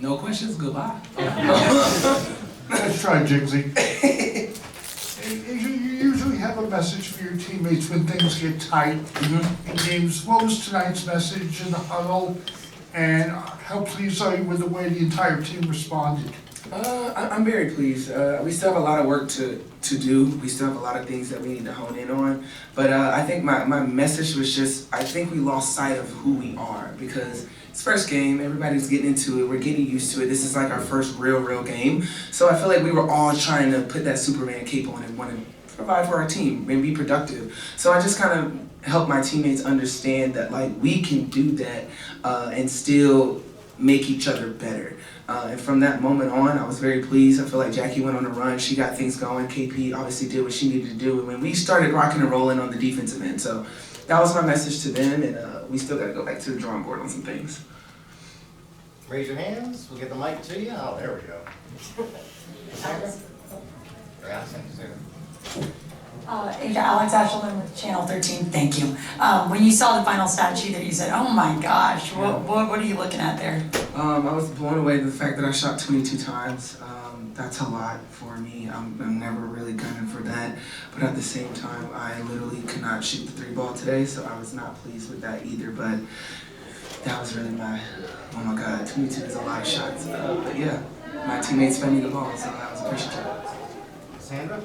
No questions, goodbye. Let's try Jigsy. You usually have a message for your teammates when things get tight in games. What was tonight's message in the huddle? And how pleased are you with the way the entire team responded? I'm very pleased. We still have a lot of work to do. We still have a lot of things that we need to hone in on. But I think my message was just, I think we lost sight of who we are because it's first game, everybody's getting into it, we're getting used to it. This is like our first real game. So I feel like we were all trying to put that Superman cape on and want to provide for our team and be productive. So I just kind of helped my teammates understand that like we can do that and still make each other better. And from that moment on, I was very pleased. I feel like Jackie went on a run. She got things going. KP obviously did what she needed to do. And when we started rocking and rolling on the defensive end, so that was my message to them. And we still got to go back to the drawing board on some things. Raise your hands. We'll get the mic to you. Oh, there we go. Sandra? Yeah, Sandra. Alex Ashelman with Channel 13, thank you. When you saw the final stat sheet there, you said, oh my gosh, what are you looking at there? I was blown away by the fact that I shot 22 times. That's a lot for me. I'm never really gunning for that. But at the same time, I literally could not shoot the 3-ball today, so I was not pleased with that either. But that was really oh my God, 22 is a lot of shots. But yeah, my teammates fed me the ball, so I was appreciative. Sandra?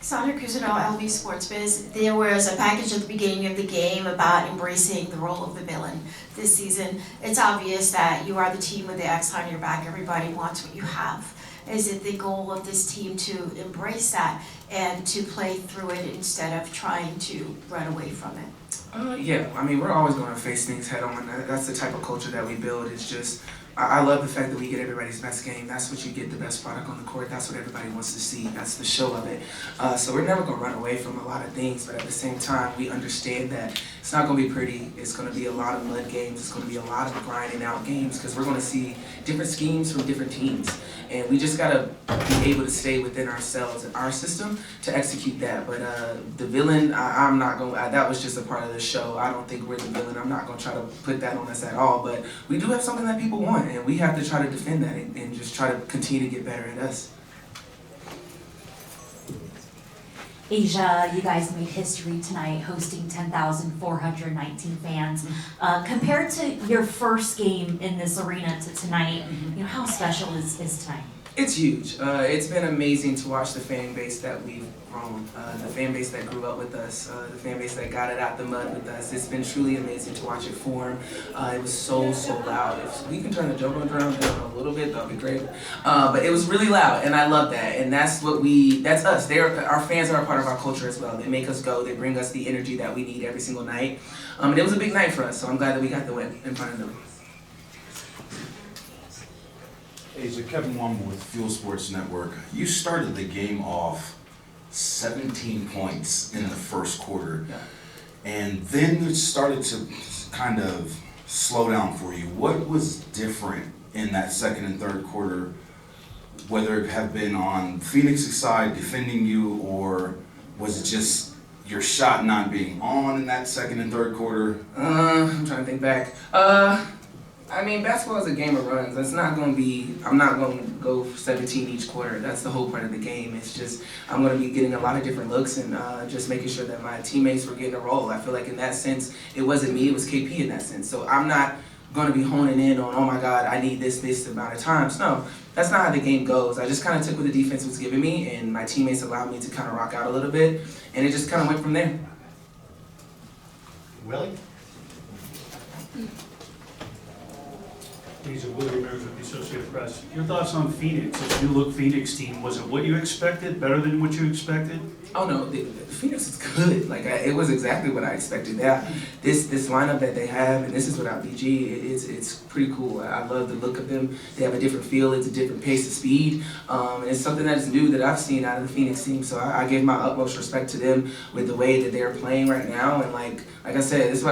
Sandra Cousineau, LB Sports Biz. There was a package at the beginning of the game about embracing the role of the villain this season. It's obvious that you are the team with the X on your back. Everybody wants what you have. Is it the goal of this team to embrace that and to play through it instead of trying to run away from it? Yeah, I mean, we're always going to face things head on. That's the type of culture that we build. It's just, I love the fact that we get everybody's best game. That's what you get, the best product on the court. That's what everybody wants to see. That's the show of it. So we're never going to run away from a lot of things, but at the same time, we understand that it's not going to be pretty. It's going to be a lot of mud games. It's going to be a lot of grinding out games because we're going to see different schemes from different teams. And we just got to be able to stay within ourselves and our system to execute that. But the villain, I'm not going to, that was just a part of the show. I don't think we're the villain. I'm not going to try to put that on us at all. But we do have something that people want, and we have to try to defend that and just try to continue to get better at us. Asia, you guys made history tonight, hosting 10,419 fans. Compared to your first game in this arena to tonight, how special is tonight? It's huge. It's been amazing to watch the fan base that we've grown, the fan base that grew up with us, the fan base that got it out the mud with us. It's been truly amazing to watch it form. It was so loud. If we can turn the Joe down a little bit, that'd be great. But it was really loud, and I love that. And that's that's us. Our fans are a part of our culture as well. They make us go. They bring us the energy that we need every single night. And it was a big night for us, so I'm glad that we got the win in front of them. Asia, Kevin Womble with Fuel Sports Network. You started the game off 17 points in the first quarter, and then it started to kind of slow down for you. What was different in that second and third quarter, whether it have been on Phoenix's side defending you, or was it just your shot not being on in that second and third quarter? I'm trying to think back. I mean, basketball is a game of runs. It's not going to be, I'm not going to go 17 each quarter. That's the whole part of the game. It's just, I'm going to be getting a lot of different looks and just making sure that my teammates were getting a role. I feel like in that sense, it wasn't me, it was KP in that sense. So I'm not going to be honing in on, oh my God, I need this amount of times. No, that's not how the game goes. I just kind of took what the defense was giving me, and my teammates allowed me to kind of rock out a little bit, and it just kind of went from there. Willie? These are Willie Rivers with the Associated Press. Your thoughts on Phoenix, this new look Phoenix team? Was it what you expected, better than what you expected? Oh no, the Phoenix is good. Like it was exactly what I expected. This lineup that they have, and this is without BG. It's pretty cool. I love the look of them. They have a different feel. It's a different pace of speed. And it's something that is new that I've seen out of the Phoenix team. So I give my utmost respect to them with the way that they're playing right now. And like I said, this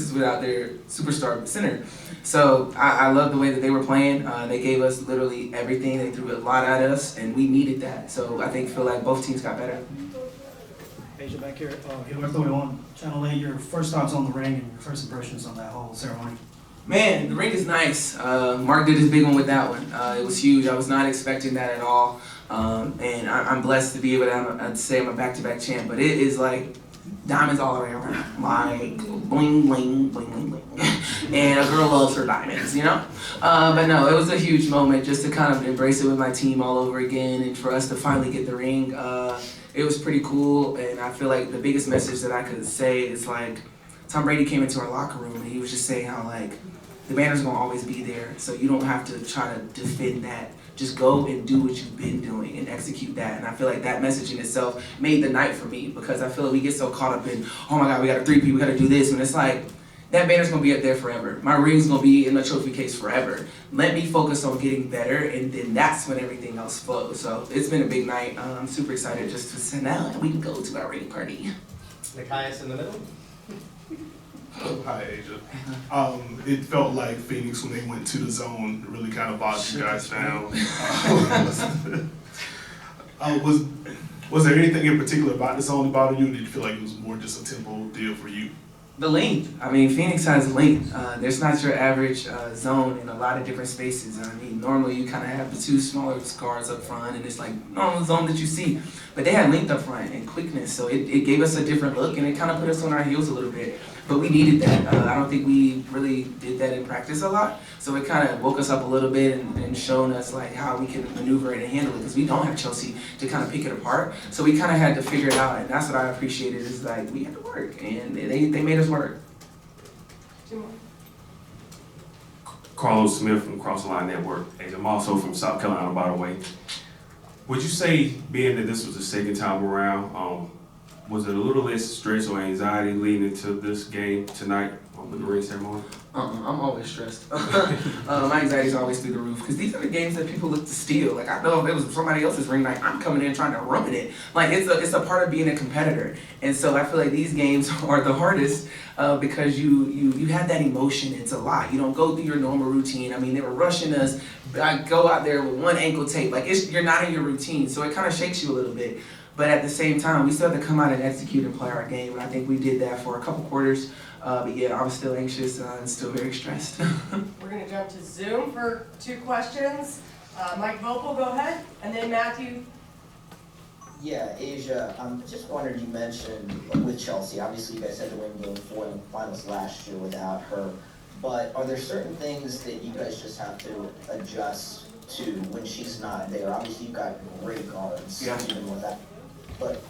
is without their superstar center. So I love the way that they were playing. They gave us literally everything. They threw a lot at us, and we needed that. So I feel like both teams got better. Asia back here. Gilberto on Channel 8, your first thoughts on the ring and your first impressions on that whole ceremony? Man, the ring is nice. Mark did his big one with that one. It was huge. I was not expecting that at all. And I'm blessed to be able to say I'm a back-to-back champ. But it is like diamonds all the way around. Like bling, bling, bling, bling, bling. And a girl loves her diamonds, you know? But no, it was a huge moment just to kind of embrace it with my team all over again. And for us to finally get the ring, it was pretty cool. And I feel like the biggest message that I could say is like, Tom Brady came into our locker room and he was just saying how like, the banner's gonna always be there, so you don't have to try to defend that. Just go and do what you've been doing and execute that. And I feel like that message in itself made the night for me, because I feel like we get so caught up in, oh my God, we got a 3P, we gotta do this. And it's like, that banner's gonna be up there forever. My ring's gonna be in the trophy case forever. Let me focus on getting better, and then that's when everything else flows. So it's been a big night. I'm super excited just to sit down and we can go to our ring party. Nikias in the middle. Hi, Asia. It felt like Phoenix when they went to the zone really kind of bogged you guys down. Was there anything in particular about the zone that bothered you, or did you feel like it was more just a tempo deal for you? The length. I mean, Phoenix has length. There's not your average zone in a lot of different spaces. I mean, normally you kind of have the two smaller guards up front, and it's like normal zone that you see. But they had length up front and quickness, so it gave us a different look, and it kind of put us on our heels a little bit. But we needed that. I don't think we really did that in practice a lot, so it kind of woke us up a little bit and shown us like how we can maneuver it and handle it, because we don't have Chelsea to kind of pick it apart. So we kind of had to figure it out, and that's what I appreciated, is like we had to work, and they made us work. Carlos Smith from Cross the Line Network. I'm also from South Carolina, by the way. Would you say, being that this was the second time around, was it a little less stress or anxiety leading into this game tonight with the ring ceremony? I'm always stressed. My anxiety is always through the roof, because these are the games that people look to steal. Like, I know if it was somebody else's ring night, I'm coming in trying to ruin it. Like, it's a part of being a competitor. And so I feel like these games are the hardest because you have that emotion. It's a lot. You don't go through your normal routine. I mean, they were rushing us. I go out there with one ankle tape. Like, you're not in your routine, so it kind of shakes you a little bit. But at the same time, we still have to come out and execute and play our game. And I think we did that for a couple quarters. But yeah, I was still anxious and still very stressed. We're going to jump to Zoom for 2 questions. Mike Vopel, go ahead. And then Matthew. Yeah, Asia, just wondered, you mentioned with Chelsea, obviously you guys had to win game 4 in the finals last year without her. But are there certain things that you guys just have to adjust to when she's not there? Obviously you've got great guards, even with that.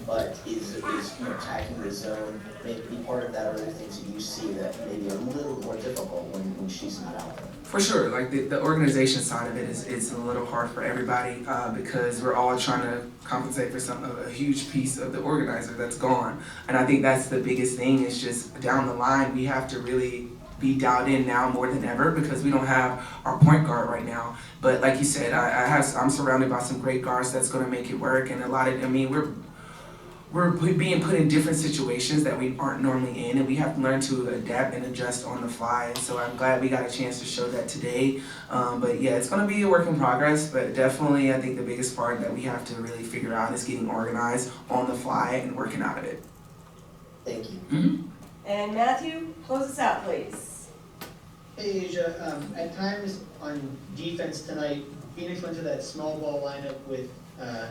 But is attacking the zone maybe part of that, or are there things that you see that maybe are a little more difficult when she's not out there? For sure, like the organization side of it is a little hard for everybody because we're all trying to compensate for a huge piece of the organizer that's gone. And I think that's the biggest thing, is just down the line we have to really be dialed in now more than ever, because we don't have our point guard right now. But like you said, I'm surrounded by some great guards that's going to make it work, and we're being put in different situations that we aren't normally in, and we have to learn to adapt and adjust on the fly. And so I'm glad we got a chance to show that today. But yeah, it's going to be a work in progress, but definitely I think the biggest part that we have to really figure out is getting organized on the fly and working out of it. Thank you. Mm-hmm. And Matthew, close us out, please. Hey Asia, at times on defense tonight, Phoenix went to that small ball lineup with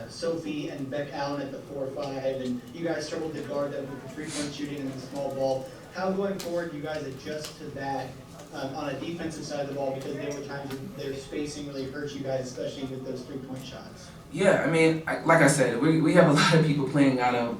Sophie and Beck Allen at the 4-5, and you guys struggled to guard that with the 3-point shooting and the small ball. How going forward you guys adjust to that on a defensive side of the ball, because there were times when their spacing really hurt you guys, especially with those 3-point shots? Yeah, I mean, like I said, we have a lot of people playing out of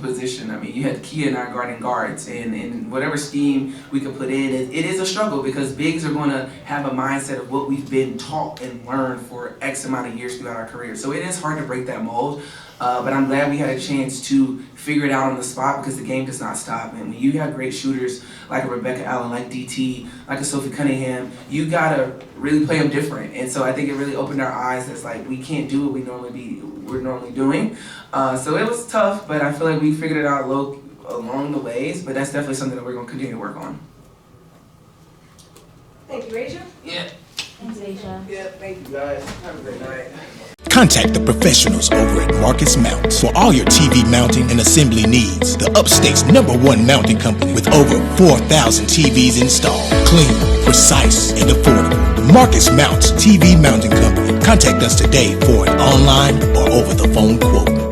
position. I mean, you had Kia and I guarding guards, and whatever scheme we could put in, it is a struggle, because bigs are going to have a mindset of what we've been taught and learned for X amount of years throughout our career. So it is hard to break that mold, but I'm glad we had a chance to figure it out on the spot, because the game does not stop. And when you have great shooters like a Rebecca Allen, like DT, like a Sophie Cunningham, you gotta really play them different. And so I think it really opened our eyes that's like, we can't do what we're normally doing. So it was tough, but I feel like we figured it out along the ways, but that's definitely something that we're going to continue to work on. Thank you, Asia. Yeah. Thanks, Asia. Yeah, thank you. Guys, have a great night. Contact the professionals over at Marcus Mounts for all your TV mounting and assembly needs. The upstate's #1 mounting company with over 4,000 TVs installed. Clean, precise, and affordable. Marcus Mounts TV Mounting Company. Contact us today for an online or over the phone quote.